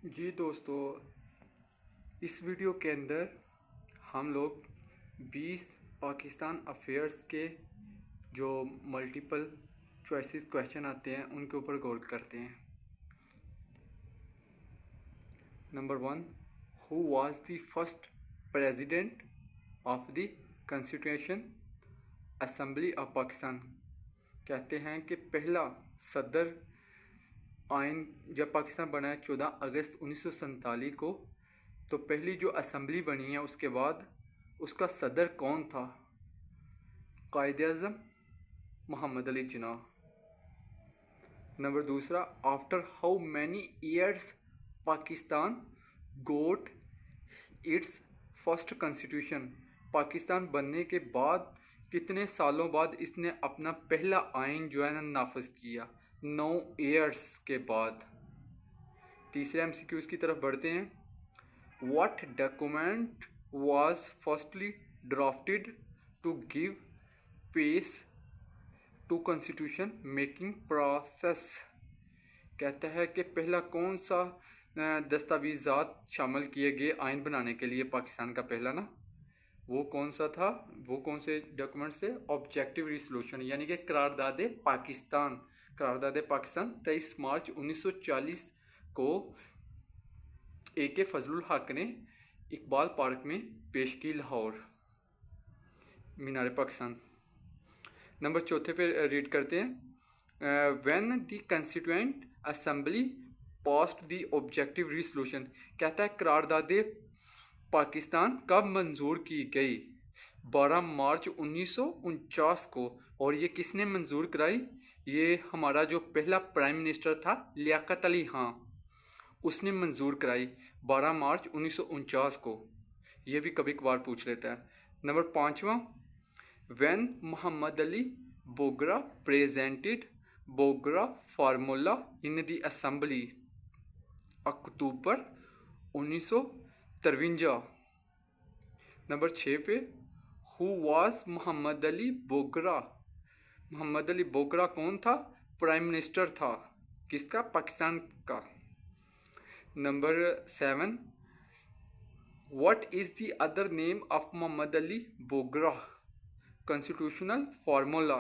जी दोस्तों, इस वीडियो के अंदर हम लोग 20 पाकिस्तान अफेयर्स के जो मल्टीपल चॉइसेस क्वेश्चन आते हैं उनके ऊपर गौर करते हैं। Number 1, who was the first president of the constitution assembly of Pakistan. कहते हैं कि पहला सदर आइन जब पाकिस्तान बना है 14 अगस्त 1947 को, तो पहली जो असेंबली बनी है उसके बाद उसका सदर कौन था? कायद-ए-आज़म मोहम्मद अली जिन्ना। नंबर दूसरा, after how many years Pakistan got its first constitution. Pakistan बनने के बाद कितने सालों बाद इसने अपना पहला आइन जो है ना नाफज किया? 9 ईयर्स के बाद। तीसरे एमसीक्यूज की तरफ बढ़ते हैं। What document was firstly drafted to give pace to constitution making process। कहता है कि पहला कौन सा दस्तावेज़ात शामिल किए गए आइन बनाने के लिए पाकिस्तान का पहला ना, वो कौन सा था? वो कौन से डॉक्यूमेंट से? ऑब्जेक्टिव रिसोल्यूशन यानी कि करारदाद पाकिस्तान 23 मार्च 1940 को AK फजलुल हक ने इकबाल पार्क में पेश की, लाहौर, मीनार पाकिस्तान। नंबर चौथे पे रीड करते हैं। When the constituent assembly passed the objective resolution. कहता है करारदाद पाकिस्तान कब मंजूर की गई? 12 मार्च 1949 को। और ये किसने मंजूर कराई? ये हमारा जो पहला प्राइम मिनिस्टर था लियाकत अली खां, उसने मंजूर कराई 12 मार्च 1949 को। ये भी कभी कभार पूछ लेता है। नंबर पाँचवा, when Mohammad Ali Bogra presented Bogra formula in the assembly, October 1953। Number 6 पे, हु वाज मोहम्मद अली बोगरा। मोहम्मद अली बोगरा कौन था? प्राइम मिनिस्टर था। किसका? पाकिस्तान का। Number 7, what is the other name of Muhammad Ali Bogra constitutional formula?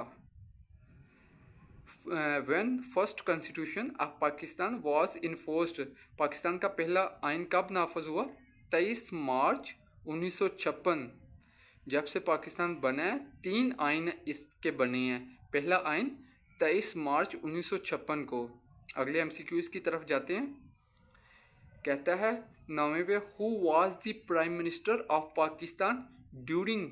When first constitution of Pakistan was enforced। Pakistan का पहला आइन कब नाफज हुआ? 23 मार्च 1956। जब से पाकिस्तान बना है 3 आइन इसके बने हैं। पहला आइन 23 मार्च 1956 को। अगले एमसीक्यूज की तरफ जाते हैं। कहता है 9वें पे, who was the prime minister of Pakistan during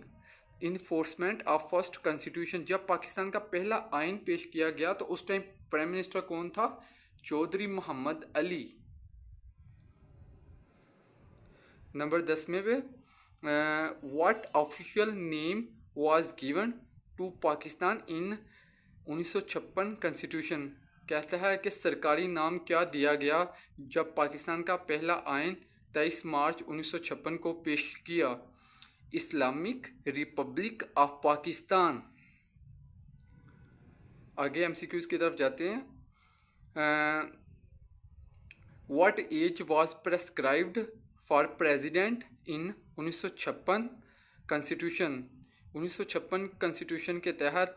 enforcement of first constitution. जब पाकिस्तान का पहला आइन पेश किया गया तो उस टाइम प्राइम मिनिस्टर कौन था? चौधरी मोहम्मद अली। नंबर 10वें पे, what official name was given to Pakistan in 1956 constitution. कहता है कि सरकारी नाम क्या दिया गया जब पाकिस्तान का पहला आइन 23 मार्च 1956 को पेश किया? Islamic Republic of Pakistan. आगे एमसीक्यूज की तरफ जाते हैं। What age was prescribed for president in 1956 constitution. 1956 constitution के तहत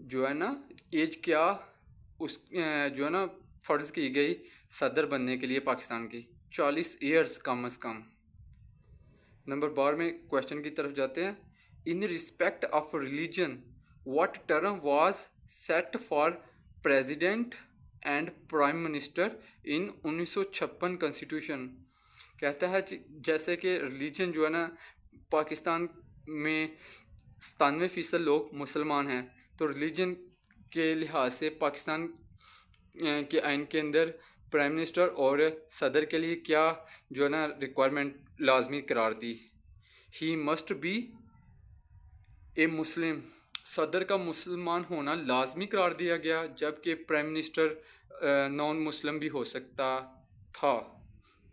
जो है ना एज क्या उस जो है ना फ़र्ज़ की गई सदर बनने के लिए पाकिस्तान की? 40 ईयर्स कम अज़ कम। नंबर 12 में क्वेश्चन की तरफ जाते हैं। In respect of religion what term was set for president and prime minister in 1956 constitution. कहता है जैसे कि रिलीजन जो है ना पाकिस्तान में 97% लोग मुसलमान हैं, तो रिलीजन के लिहाज से पाकिस्तान के आइन के अंदर प्राइम मिनिस्टर और सदर के लिए क्या जो है ना रिक्वायरमेंट लाजमी करार दी? ही मस्ट बी ए मुस्लिम। सदर का मुसलमान होना लाजमी करार दिया गया, जबकि प्राइम मिनिस्टर नॉन मुस्लिम भी हो सकता था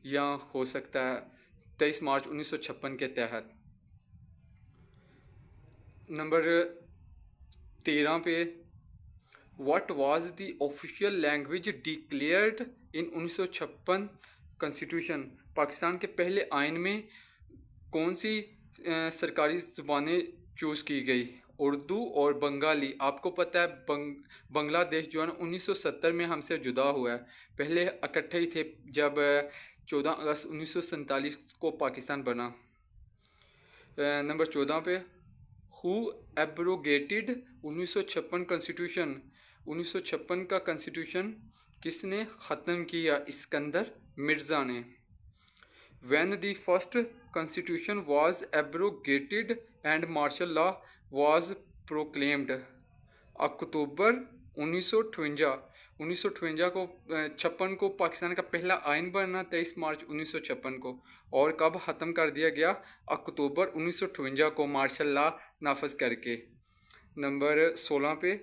या हो सकता है 23 मार्च 1956 के तहत। नंबर 13 पे, what was the official language declared in 1956 constitution, Pakistan के पहले आइन में कौन सी सरकारी ज़ुबानें चूज़ की गई? उर्दू और बंगाली। आपको पता है बांग्लादेश जो है ना 1970 में हमसे जुदा हुआ है, पहले इकट्ठे ही थे जब 14 अगस्त 1947 को पाकिस्तान बना। नंबर 14 पे, हु एब्रोगेटेड 1956 कॉन्स्टिट्यूशन? 1956 का कॉन्स्टिट्यूशन किसने ख़त्म किया? इस्कंदर मिर्ज़ा ने। When the first constitution was abrogated and martial law was proclaimed? अक्टूबर 1958 को 56 को पाकिस्तान का पहला आइन बना, 23 मार्च 1956 को। और कब ख़त्म कर दिया गया? अक्टूबर 1958 को मार्शल लॉ नाफज करके। नंबर 16 पे,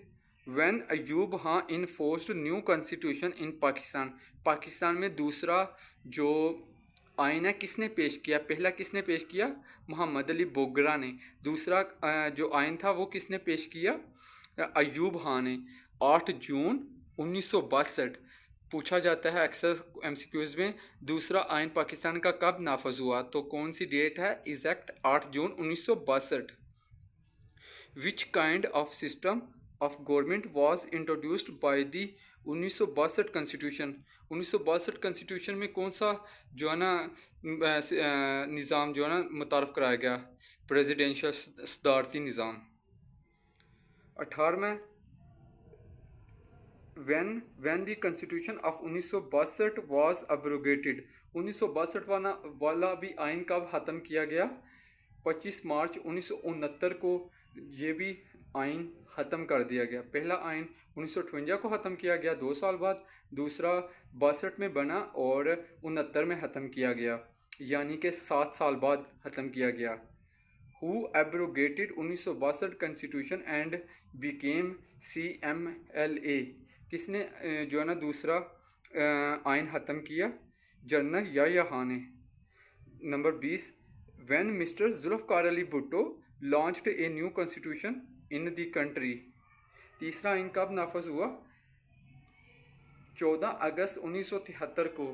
when Ayub Khan enforced new constitution इन पाकिस्तान? पाकिस्तान में दूसरा जो आइन है किसने पेश किया? पहला किसने पेश किया? मोहम्मद अली बोगरा ने। दूसरा जो आइन था वो किसने पेश किया? अयूब खां ने। 8 जून 1962 पूछा जाता है अक्सर एमसीक्यूज में, दूसरा आइन पाकिस्तान का कब नाफज हुआ? तो कौन सी डेट है? Exact 8 June 1962। Which kind of system of government was introduced by the 1962 constitution? 1962 constitution में कौन सा जो है ना निज़ाम जो है ना मुतारफ़ कराया गया? प्रेसिडेंशियल सदारती निज़ाम। 18 when the constitution of 1962 was abrogated? 1962 वाला भी आइन कब ख़त्म किया गया? 25 मार्च 1969 को ये भी आइन ख़त्म कर दिया गया। पहला आइन 1958 को ख़त्म किया गया 2 साल बाद, दूसरा 62 में बना और 69 में ख़त्म किया गया, यानी कि 7 साल बाद ख़त्म किया गया। Who abrogated 1962 constitution and became CMLA? किसने जो है ना दूसरा आइन ख़त्म किया? जनरल याह्या खान ने। Number 20, when mister Zulfikar Ali Bhutto launched a new constitution in the country? तीसरा आइन कब नाफज हुआ? 14 अगस्त 1973 को।